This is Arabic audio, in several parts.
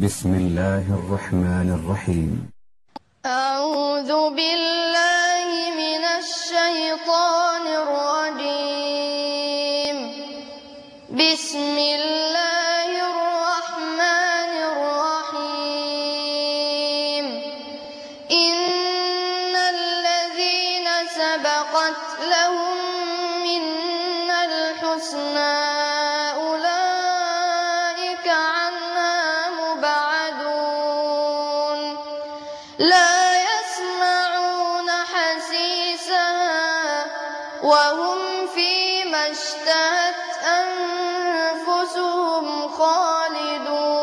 بسم الله الرحمن الرحيم. أعوذ بالله من الشيطان الرجيم. بسم الله الرحمن الرحيم. إن الذين سبقت لهم منا الحسنى أولئك عنها مبعدون لا يسمعون حسيسها وهم فيما اشتهت أنفسهم خالدون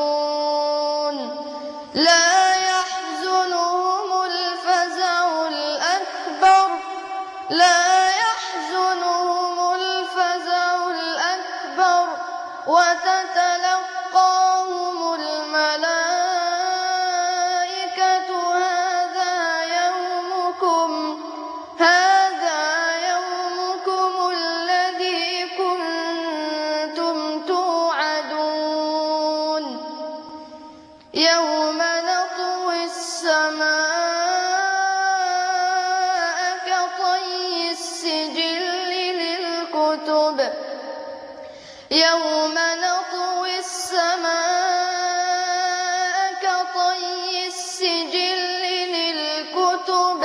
لا يحزنهم الفزع الأكبر وتتلقاهم الملائكة هذا يومكم الذي كنتم توعدون يوم نطوي السماء كطي السجل للكتب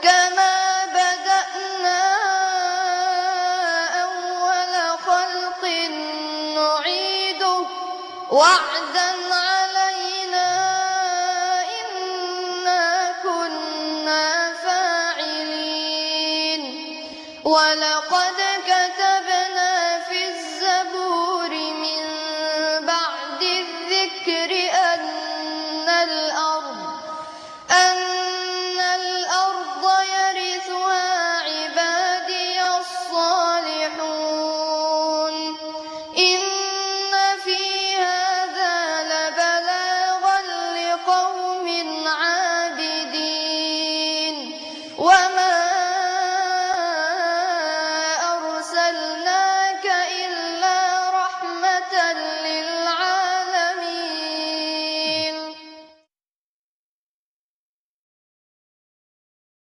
كما بدأنا أول خلق نعيده وعدا